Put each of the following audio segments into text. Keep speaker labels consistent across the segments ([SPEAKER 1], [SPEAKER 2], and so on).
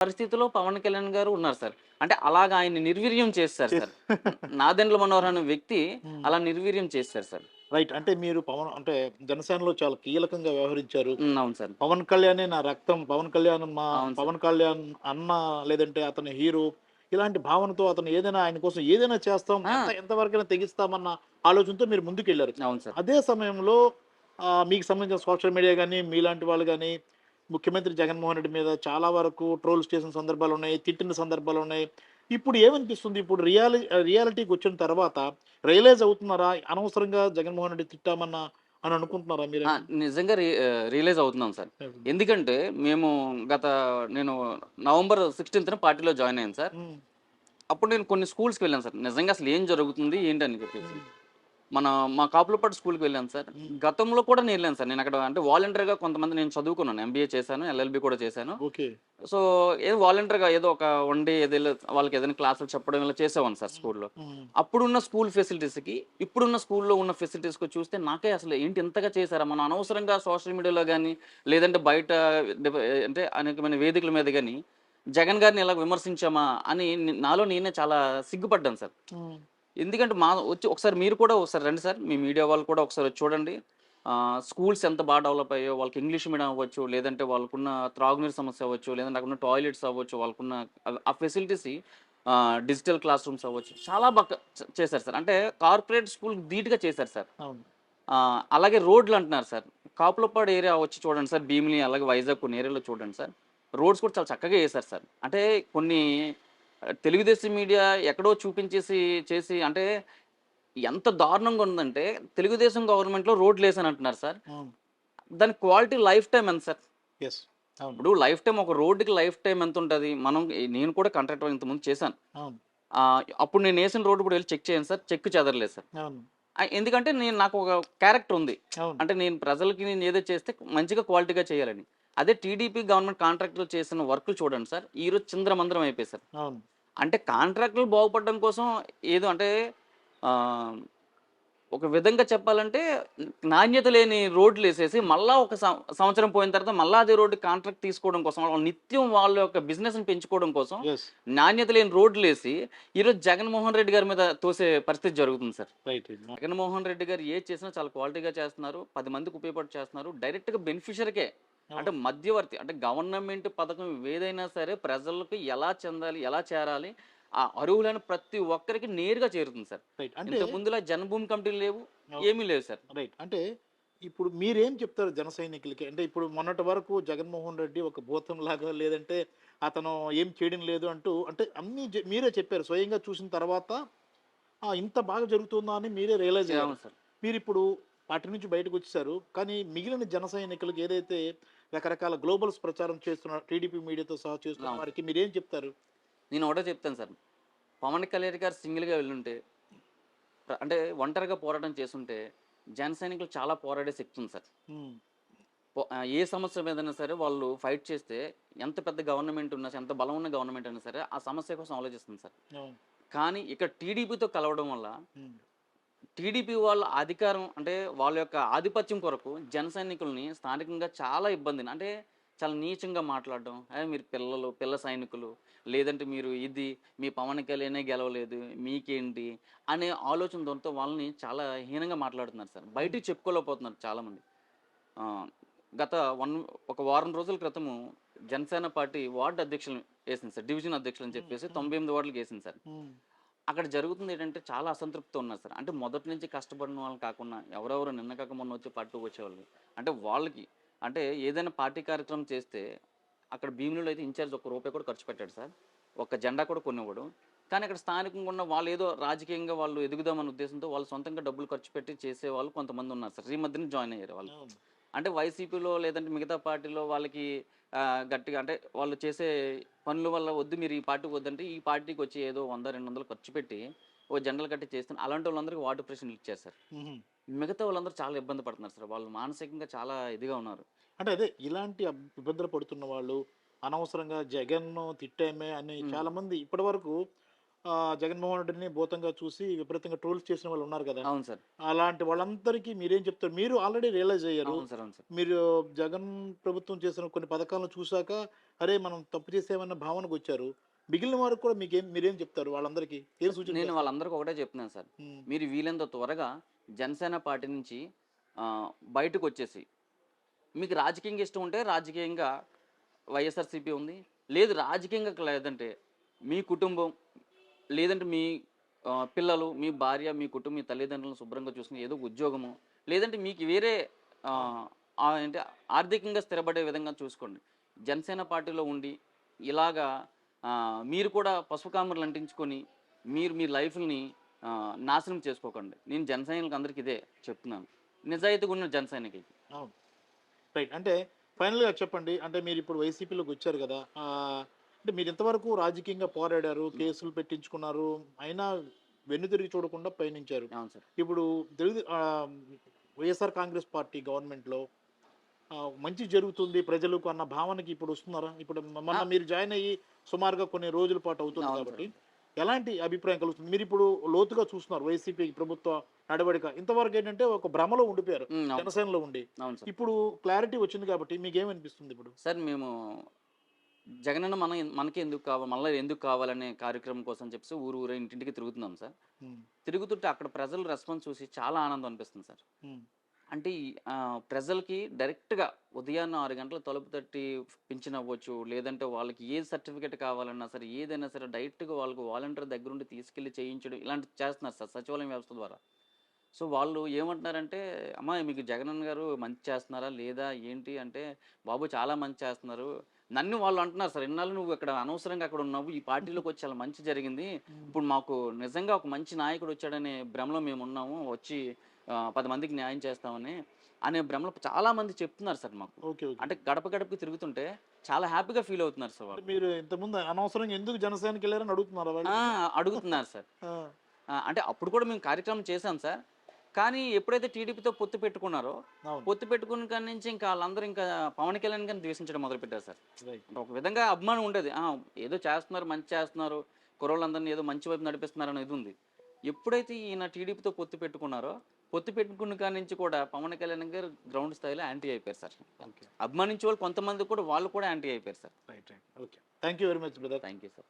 [SPEAKER 1] పరిస్థితిలో పవన్ కళ్యాణ్ గారు ఉన్నారు సార్. అంటే అలాగా ఆయన్ని నిర్వీర్యం చేసేసారు
[SPEAKER 2] చేస్
[SPEAKER 1] సార్. నాదెండ్ల మనోహర్ అనే వ్యక్తి
[SPEAKER 2] హ్మ్.
[SPEAKER 1] అలా నిర్వీర్యం చేసేసారు సార్.
[SPEAKER 2] రైట్. అంటే మీరు అంటే జనసేనలో చాలా కీలకంగా వ్యవహరించారు.
[SPEAKER 1] అవును సార్.
[SPEAKER 2] పవన్ కళ్యాణే నా రక్తం, పవన్ కళ్యాణ్
[SPEAKER 1] అవును సార్.
[SPEAKER 2] పవన్ కళ్యాణ్ అన్న, లేదంటే అతని హీరో, ఇలాంటి భావనతో అతను ఏదైనా ఆయన కోసం ఏదైనా చేస్తాం,
[SPEAKER 1] ఆ!
[SPEAKER 2] ఎంతవరకైనా తెగిస్తామన్న ఆలోచనతో మీరు ముందుకెళ్లారు.
[SPEAKER 1] అవును సార్.
[SPEAKER 2] అదే సమయంలో మీకు సంబంధించిన సోషల్ మీడియా గాని, మీలాంటి వాళ్ళు గాని, ముఖ్యమంత్రి జగన్మోహన్ రెడ్డి మీద చాలా వరకు ట్రోల్స్ చేసిన సందర్భాలున్నాయి, తిట్టిన సందర్భాలున్నాయి. ఇప్పుడు ఏమనిపిస్తుంది? ఇప్పుడు రియాలిటీకొచ్చిన తర్వాత రియలైజ్ అవుతున్నారా? అనవసరంగా జగన్మోహన్ రెడ్డి తిట్టామన్న అని అనుకుంటున్నారా
[SPEAKER 1] ఆ!
[SPEAKER 2] మీరేమన్నా?
[SPEAKER 1] నిజంగా రియలైజ్ అవుతున్నాం సార్.
[SPEAKER 2] హ్మ్.
[SPEAKER 1] ఎందుకంటే మేము గత నేను నవంబర్ 16థ్ పార్టీలో జాయిన్ అయ్యాను సార్.
[SPEAKER 2] హ్మ్.
[SPEAKER 1] అప్పుడు నేను కొన్ని స్కూల్స్‌కి వెళ్ళాను సార్. నిజంగా అసలు ఏం జరుగుతుంది ఏంటని చెప్పేసి.
[SPEAKER 2] హ్మ్.
[SPEAKER 1] మా కాపులపాడు స్కూల్‌కి వెళ్ళాను సార్.
[SPEAKER 2] హ్మ్.
[SPEAKER 1] గతంలో కూడా నేను వెళ్ళాను సార్. నేనక్కడ అంటే వాలంటీర్‌గా కొంతమంది నేను చదువుకున్నాను. ఎంబీఏ చేశాను. ఎల్ఎల్బీ కూడా చేశాను.
[SPEAKER 2] ఓకే.
[SPEAKER 1] సో, ఏదో వాలంటీర్‌గా ఏదో ఒక వన్ డే ఏదో వాళ్ళకి ఏదైనా క్లాసులు చెప్పడం ఇలా చేసేవాడిని సార్
[SPEAKER 2] హ్మ్.
[SPEAKER 1] స్కూల్‌లో.
[SPEAKER 2] హ్మ్.
[SPEAKER 1] అప్పుడున్న స్కూల్ ఫెసిలిటీస్‌కి, ఇప్పుడున్న స్కూల్‌లో ఉన్న ఫెసిలిటీస్‌కి చూస్తే నాకే అసలు ఏంటి ఇంతగా చేశారా? మనం అనవసరంగా సోషల్ మీడియాలో గాని, లేదంటే బయట డిబ అంటే అనేకమైన వేదికల మీద గాని, జగన్ గారిని ఇలా విమర్శించామా అని నాలో నేనే చాలా సిగ్గుపడ్డాను సార్.
[SPEAKER 2] హ్మ్.
[SPEAKER 1] ఎందుకంటే వచ్చి ఒకసారి మీరు కూడా ఒకసారి రండి సార్. మీ మీడియా వాళ్ళు కూడా ఒకసారి వచ్చి చూడండి. స్కూల్స్ ఎంత బాగా డెవలప్ అయ్యాయో, వాళ్ళకి ఇంగ్లీష్ మీడియం అవ్వచ్చు, లేదంటే వాళ్ళకున్న త్రాగునీరు సమస్య అవ్వచ్చు, లేదంటే అక్కడున్న టాయిలెట్స్ అవ్వచ్చు, వాళ్ళకున్న ఆ ఫెసిలిటీస్ డిజిటల్ క్లాస్ రూమ్స్ అవ్వచ్చు, చాలా బాగా చేశారు సార్. అంటే కార్పొరేట్ స్కూల్ ధీటుగా చేశారు సార్.
[SPEAKER 2] అవును.
[SPEAKER 1] అలాగే రోడ్లు అంటున్నారు సార్. కాపులపాడు ఏరియా వచ్చి చూడండి సార్. భీమిలి అలాగే వైజాగ్ కొన్ని ఏరియాలో చూడండి సార్. రోడ్స్ కూడా చాలా చక్కగా ఏశారు సార్. అంటే కొన్ని తెలుగుదేశం మీడియా ఎక్కడో చూపించేసి చేసి అంటే ఎంత దారుణంగా ఉందంటే తెలుగుదేశం గవర్నమెంట్‌లో రోడ్లేసానంటున్నారు సార్.
[SPEAKER 2] అవును.
[SPEAKER 1] దాని క్వాలిటీ లైఫ్ టైమ్ ఎంత సార్?
[SPEAKER 2] యెస్. అవును.
[SPEAKER 1] ఇప్పుడు లైఫ్ టైమ్ ఒక రోడ్డుకి లైఫ్ టైమ్ ఎంతుంటది? నేను కూడా కాంట్రాక్టర్ ఇంతకుముందు చేశాను.
[SPEAKER 2] అవును.
[SPEAKER 1] అప్పుడు నేనేసిన రోడ్డు కూడా వెళ్లి చెక్ చేయండి సార్. చెక్కు చెదరలేదు సార్.
[SPEAKER 2] అవును.
[SPEAKER 1] ఎందుకంటే నాకు ఒక క్యారెక్టర్ ఉంది.
[SPEAKER 2] అవును.
[SPEAKER 1] అంటే నేను ప్రజలకి నేను ఏదో చేస్తే మంచిగా క్వాలిటీగా చేయాలని. అదే టీడీపీ గవర్నమెంట్ కాంట్రాక్టర్‌లు చేసిన వర్కులు చూడండి సార్. ఈరోజు చిందరమందరం అయిపోయాయి సార్.
[SPEAKER 2] అవును.
[SPEAKER 1] అంటే కాంట్రాక్టర్లు బాగుపడడం కోసం ఏదో అంటే ఆహ్, ఒక విధంగా చెప్పాలంటే నాణ్యత లేని రోడ్లేసేసి మళ్ళా ఒక సంవత్సరం పోయిన తర్వాత మళ్ళా అదే రోడ్డు కాంట్రాక్ట్ తీసుకోవడం కోసం వాళ్ళు నిత్యం వాళ్ళ యొక్క బిజినెస్‌ని పెంచుకోవడం కోసం
[SPEAKER 2] యెస్.
[SPEAKER 1] నాణ్యత లేని రోడ్లేసి ఈరోజు జగన్మోహన్ రెడ్డి గారి మీద తోసే పరిస్థితి జరుగుతుంది sir.
[SPEAKER 2] Right. Right.
[SPEAKER 1] Jaganmohan Reddy గారు ఏది చేసినా చాలా క్వాలిటీగా చేస్తున్నారు. 10 మందికి ఉపయోగపడి చేస్తున్నారు. డైరెక్ట్‌గా బెనిఫిషియరీకే అంటే
[SPEAKER 2] అవును.
[SPEAKER 1] మధ్యవర్తి అంటే గవర్నమెంట్ పథకం ఏదైనా సరే ప్రజలకి ఎలా చెందాలి? ఎలా చేరాలి? ఆ అర్హులైన ప్రతి ఒక్కరికి నేరుగా చేరుతుంది సార్.
[SPEAKER 2] రైట్. అంటే
[SPEAKER 1] ఇంతకు ముందులా జన్మభూమి కమిటీలు లేవు.
[SPEAKER 2] అవును.
[SPEAKER 1] ఏమీ లేవు సార్.
[SPEAKER 2] రైట్. అంటే ఇప్పుడు మీరేం చెప్తారు జన సైనికులకి? అంటే ఇప్పుడు మొన్నటి వరకు జగన్మోహన్ రెడ్డి ఒక భూతంలాగా, లేదంటే అతను ఏం చేయడం లేదు అంటూ, అంటే అన్నీ మీరే చెప్పారు. స్వయంగా చూసిన తర్వాత ఇంత బాగా జరుగుతుందా అని మీరే రియలైజ్ అయ్యారు.
[SPEAKER 1] అవును సార్.
[SPEAKER 2] మీరిప్పుడు పార్టీ నుంచి బయటకొచ్చేసారు. కానీ మిగిలిన జన సైనికులకి ఏదైతే రకరకాల గ్లోబల్స్ ప్రచారం చేస్తున్న టీడీపీ మీడియాతో సహా చేస్తున్న
[SPEAKER 1] అవును సార్.
[SPEAKER 2] వారికి మీరేం చెప్తారు?
[SPEAKER 1] నేను ఒకటే చెప్తాను సార్. పవన్ కళ్యాణ్ గారు సింగిల్‌గా వెళ్ళుంటే అంటే ఒంటరిగా పోరాటం చేసుంటే జన సైనికులు చాలా పోరాడే శక్తి ఉంది సార్.
[SPEAKER 2] హ్మ్.
[SPEAKER 1] ఏ సమస్య మీదైనా సరే వాళ్ళు ఫైట్ చేస్తే ఎంత పెద్ద గవర్నమెంట్ ఉన్నా సరే, ఎంత బలం ఉన్న గవర్నమెంట్ అయినా సరే ఆ సమస్య కోసం ఆలోచిస్తుంది సార్.
[SPEAKER 2] అవును.
[SPEAKER 1] కానీ ఇక్కడ టీడీపీతో కలవడం వల్ల
[SPEAKER 2] హ్మ్.
[SPEAKER 1] టీడీపీ వాళ్ళ అధికారం అంటే వాళ్ళ యొక్క ఆధిపత్యం కొరకు జన సైనికుల్ని స్థానికంగా చాలా ఇబ్బందిని అంటే చాలా నీచంగా మాట్లాడడం. మీరు పిల్ల సైనికులు లేదంటే మీరు ఇది మీ పవన్ కళ్యాణే గెలవలేదు మీకేంటి అనే ఆలోచనతో వాళ్ళని చాలా హీనంగా మాట్లాడుతున్నారు సార్.
[SPEAKER 2] హ్మ్.
[SPEAKER 1] బయటికి చెప్పుకోలేకపోతున్నారు చాలామంది. ఆ! గత ఒక వారం రోజుల క్రితము జనసేన పార్టీ వార్డ్ అధ్యక్షులను ఏసింది సార్. డివిజన్ అధ్యక్షులని
[SPEAKER 2] హ్మ్.
[SPEAKER 1] చెప్పేసి
[SPEAKER 2] హ్మ్.
[SPEAKER 1] 98 వార్డులకి ఏసింది సార్.
[SPEAKER 2] హ్మ్.
[SPEAKER 1] అక్కడ జరుగుతుంది ఏంటంటే చాలా అసంతృప్తితో ఉన్నారు సార్. అంటే మొదటి నుంచి కష్టపడిన వాళ్ళు కాకుండా ఎవరెవరో నిన్న కాక మొన్న వచ్చి పార్టీకి వచ్చేవాళ్ళు. అంటే వాళ్ళకి అంటే ఏదైనా పార్టీ కార్యక్రమం చేస్తే అక్కడ భీమిలిలో అయితే ఇన్ఛార్జ్ ఒక్క రూపాయి కూడా ఖర్చు పెట్టాడు సార్. ఒక్క జెండా కూడా కొనివ్వడు. కానీ అక్కడ స్థానికంగా ఉన్న వాళ్ళు ఏదో రాజకీయంగా వాళ్ళు ఎదుగుదామన్న ఉద్దేశంతో వాళ్ళు సొంతంగా డబ్బులు ఖర్చు పెట్టి చేసేవాళ్ళు కొంతమంది ఉన్నారు సార్. ఈ మధ్యన జాయిన్ అయ్యారు వాళ్ళు.
[SPEAKER 2] అవును.
[SPEAKER 1] అంటే వైసీపీలో లేదంటే మిగతా పార్టీలో వాళ్ళకి గట్టిగా అంటే వాళ్ళు చేసే పనుల వల్ల వద్దు మీరు ఈ పార్టీకి వద్దంటే ఈ పార్టీకి వచ్చి ఏదో 100, 200 ఖర్చు పెట్టి ఓ జెండలు కట్టి చేస్తున్నారు. అలాంటి వాళ్ళందరికీ వాటర్ ప్రెషన్లు ఇచ్చారు సార్.
[SPEAKER 2] హుహు.
[SPEAKER 1] మిగతా వాళ్ళందరూ చాలా ఇబ్బంది పడుతున్నారు సార్. వాళ్ళు మానసికంగా చాలా ఇదిగా ఉన్నారు.
[SPEAKER 2] అంటే అదే ఇలాంటి ఇబ్బందులు పడుతున్న వాళ్ళు, అనవసరంగా జగన్‌ను తిట్టామే అని
[SPEAKER 1] హ్మ్.
[SPEAKER 2] చాలామంది ఇప్పటివరకు జగన్మోహన్ రెడ్డిని భూతంగా చూసి విపరీతంగా ట్రోల్స్ చేసిన వాళ్ళు ఉన్నారు కదా!
[SPEAKER 1] అవును సార్.
[SPEAKER 2] అలాంటి వాళ్ళందరికీ మీరేం చెప్తారు? మీరు ఆల్రెడీ రియలైజ్ అయ్యారు.
[SPEAKER 1] అవును సార్. అవును సార్.
[SPEAKER 2] మీరు జగన్ ప్రభుత్వం చేసిన కొన్ని పథకాలను చూసాక, అరే! మనం తప్పు చేసామన్న భావనకొచ్చారు. మిగిలిన వారికి కూడా మీరేం చెప్తారు వాళ్ళందరికీ? ఏం సూచన
[SPEAKER 1] నేను
[SPEAKER 2] చేస్తారు?
[SPEAKER 1] వాళ్ళందరికీ ఒకటే చెప్తున్నాను సార్.
[SPEAKER 2] హ్మ్.
[SPEAKER 1] మీరు వీలైనంత త్వరగా జనసేన పార్టీ నుంచి బయటకొచ్చేసి మీకు రాజకీయంగా ఇష్టం ఉంటే రాజకీయంగా వైఎస్ఆర్‌సీపీ ఉంది. లేదు రాజకీయంగా లేదంటే మీ కుటుంబం, లేదంటే మీ పిల్లలు, మీ భార్య, మీ కుటుంబం, మీ తల్లిదండ్రులను శుభ్రంగా చూసుకుని ఏదో ఉద్యోగము, లేదంటే మీకు వేరే ఏంటి ఆర్థికంగా స్థిరపడే విధంగా చూసుకోండి. జనసేన పార్టీలో ఉండి ఇలాగా మీరు కూడా పసుపు కామర్లు అంటించుకొని మీరు మీ లైఫ్‌ని నాశనం చేసుకోకండి. నేను జన సైనికులకు అందరికి ఇదే చెప్తున్నాను. నిజాయితీగా ఉన్న జన సైనికులకి.
[SPEAKER 2] అవును. రైట్. అంటే ఫైనల్‌గా చెప్పండి. అంటే మీరిప్పుడు వైసీపీలోకొచ్చారు గదా! అంటే మీరింతవరకు రాజకీయంగా పోరాడారు, కేసులు పెట్టించుకున్నారు. అయినా వెన్నుతిరిగి చూడకుండా పయనించారు.
[SPEAKER 1] అవును సార్.
[SPEAKER 2] ఇప్పుడు వైఎస్ఆర్ కాంగ్రెస్ పార్టీ గవర్నమెంట్‌లో మంచి జరుగుతుంది ప్రజలకు అన్న భావనకి ఇప్పుడు వస్తున్నారా? ఇప్పుడు మొన్న
[SPEAKER 1] ఆ!
[SPEAKER 2] మీరు జాయిన్ అయ్యి సుమారుగా కొన్ని రోజుల పాటు అవుతుంది
[SPEAKER 1] అవును సార్.
[SPEAKER 2] కాబట్టి, ఎలాంటి అభిప్రాయం కలుగుతుంది? మీరిప్పుడు లోతుగా చూస్తున్నారు వైసీపీ ప్రభుత్వ నడవడిక. ఇంతవరకు ఏంటంటే ఒక భ్రమలో ఉండిపోయారు
[SPEAKER 1] అవును సార్.
[SPEAKER 2] జనసేనలో ఉండి.
[SPEAKER 1] అవును సార్.
[SPEAKER 2] ఇప్పుడు క్లారిటీ వచ్చింది కాబట్టి మీకేమనిపిస్తుంది ఇప్పుడు?
[SPEAKER 1] సార్ మేము జగనన్న మనకి ఎందుకు కావాలి, మళ్ళీ ఎందుకు కావాలనే కార్యక్రమం కోసం చెప్పేసి ఊరు ఇంటింటికి తిరుగుతున్నాం సార్.
[SPEAKER 2] హ్మ్.
[SPEAKER 1] తిరుగుతుంటే అక్కడ ప్రజల రెస్పాన్స్ చూసి చాలా ఆనందం అనిపిస్తుంది సార్.
[SPEAKER 2] హ్మ్.
[SPEAKER 1] అంటే ప్రజలకి డైరెక్ట్‌గా ఉదయాన్నే 6 గంటలకు తలుపు తట్టి పింఛన్ అవ్వచ్చు, లేదంటే వాళ్ళకి ఏ సర్టిఫికేట్ కావాలన్నా సరే, ఏదైనా సరే డైరెక్ట్‌గా వాళ్ళకి వాలంటీర్ దగ్గరుండి తీసుకెళ్ళి చేయించడం ఇలాంటివి చేస్తున్నారు సార్ సచివాలయం వ్యవస్థ ద్వారా. సో, వాళ్ళు ఏమంటున్నారంటే, "అమ్మా మీకు జగనన్న గారు మంచి చేస్తున్నారా? లేదా? ఏంటి?" అంటే, "బాబు చాలా మంచి చేస్తున్నారు." నన్ను వాళ్ళు అంటున్నారు సార్, "ఇన్నాళ్ళు నువ్వు ఇక్కడ అనవసరంగా అక్కడ ఉన్నావు. ఈ పార్టీలోకొచ్చి చాలా మంచి జరిగింది.
[SPEAKER 2] హ్మ్.
[SPEAKER 1] ఇప్పుడు మాకు నిజంగా ఒక మంచి నాయకుడు వచ్చాడనే భ్రమలో మేమున్నాము. వచ్చి 10 మందికి న్యాయం చేస్తామని." అనే భ్రమలో చాలా మంది చెప్తున్నారు సార్ మాకు.
[SPEAKER 2] ఓకే. ఓకే.
[SPEAKER 1] అంటే గడప గడపకి తిరుగుతుంటే చాలా హ్యాపీగా ఫీల్ అవుతున్నారు సార్
[SPEAKER 2] అంటే
[SPEAKER 1] వాళ్ళు.
[SPEAKER 2] మీరు ఇంతకుముందు అనవసరంగా ఎందుకు జనసేనకెళ్లారని అడుగుతున్నారా వాళ్ళు?
[SPEAKER 1] ఆ! అడుగుతున్నారు సార్.
[SPEAKER 2] ఆ!
[SPEAKER 1] అంటే అప్పుడు కూడా మేము కార్యక్రమం చేశాం సార్. కానీ ఎప్పుడైతే టీడీపీతో పొత్తు పెట్టుకున్నారో,
[SPEAKER 2] అవును.
[SPEAKER 1] పొత్తు పెట్టుకున్న కాడి నుంచి ఇంకా ఆళ్ళందరూ ఇంకా పవన్ కళ్యాణ్ గారిని ద్వేషించడం మొదలుపెట్టారు సార్.
[SPEAKER 2] రైట్.
[SPEAKER 1] అంటే ఒక విధంగా అభిమానం ఉండేది. ఏదో చేస్తున్నారు, మంచి చేస్తున్నారు, కుర్రోళ్ళందరిని ఏదో మంచి వైపు నడిపిస్తున్నారు అనేది ఉంది. ఎప్పుడైతే ఈయన టీడీపీతో పొత్తు పెట్టుకున్నారో, పొత్తు పెట్టుకున్న కాడి నుంచి కూడా పవన్ కళ్యాణ్ గారు గ్రౌండ్ స్థాయిలో యాంటీ అయిపోయారు సార్.
[SPEAKER 2] ఓకే.
[SPEAKER 1] అభిమానించే వాళ్ళు కొంతమంది కూడా వాళ్ళు కూడా యాంటీ అయిపోయారు sir.
[SPEAKER 2] Right. Right. Okay. Thank you very much brother.
[SPEAKER 1] Thank you sir.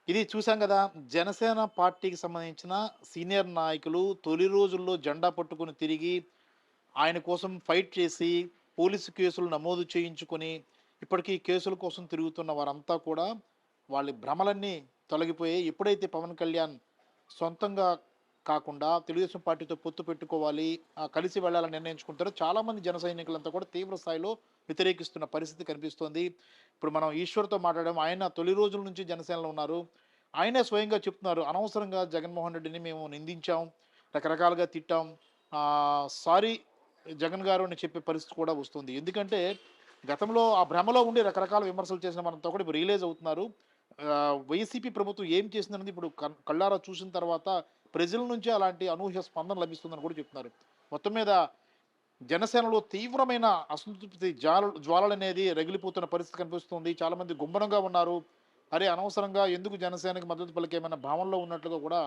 [SPEAKER 2] ఇది చూసాం కదా! జనసేన పార్టీకి సంబంధించిన సీనియర్ నాయకులు తొలి రోజుల్లో జెండా పట్టుకొని తిరిగి, ఆయన కోసం ఫైట్ చేసి, పోలీసు కేసులు నమోదు చేయించుకొని, ఇప్పటికీ కేసుల కోసం తిరుగుతున్న వారంతా కూడా వాళ్ళ భ్రమలన్నీ తొలగిపోయాయి. ఎప్పుడైతే పవన్ కళ్యాణ్ సొంతంగా కాకుండా తెలుగుదేశం పార్టీతో పొత్తు పెట్టుకోవాలి, కలిసి వెళ్ళాలని నిర్ణయించుకుంటారో చాలామంది జన సైనికులంతా కూడా తీవ్ర స్థాయిలో వ్యతిరేకిస్తున్న పరిస్థితి కనిపిస్తోంది. ఇప్పుడు మనం ఈశ్వర్‌తో మాట్లాడాము. ఆయన తొలి రోజుల నుంచి జనసేనలో ఉన్నారు. ఆయనే స్వయంగా చెప్తున్నారు. అనవసరంగా జగన్మోహన్ రెడ్డిని మేము నిందించాం, రకరకాలుగా తిట్టాం. సారీ జగన్ గారు అని చెప్పే పరిస్థితి కూడా వస్తుంది. ఎందుకంటే గతంలో ఆ భ్రమలో ఉండి రకరకాల విమర్శలు చేసిన మనంతా కూడా ఇప్పుడు రియలైజ్ అవుతున్నారు. వైసీపీ ప్రభుత్వం ఏం చేసిందనేది ఇప్పుడు కళ్ళారా చూసిన తర్వాత ప్రజల నుంచి అలాంటి అనూహ్య స్పందన లభిస్తుందని కూడా చెప్తున్నారు. మొత్తం మీద జనసేనలో తీవ్రమైన అసంతృప్తి జ్వాలలనేది రగిలిపోతున్న పరిస్థితి కనిపిస్తుంది. చాలామంది గుంభనంగా ఉన్నారు. అరే! అనవసరంగా ఎందుకు జనసేనకి మద్దతు పలికేమన్న భావనలో ఉన్నట్లుగా కూడా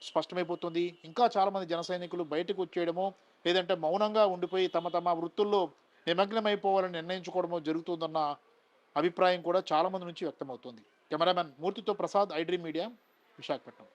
[SPEAKER 2] స్పష్టమైపోతుంది. ఇంకా చాలామంది జన సైనికులు బయటకు వచ్చేయడమో, లేదంటే మౌనంగా ఉండిపోయి తమ తమ వృత్తుల్లో నిమగ్నమైపోవాలని నిర్ణయించుకోవడమో జరుగుతుందన్న అభిప్రాయం కూడా చాలామంది నుంచి వ్యక్తమవుతుంది. కెమెరామెన్ మూర్తితో Prasad, I Dream Media, Visakhapatnam.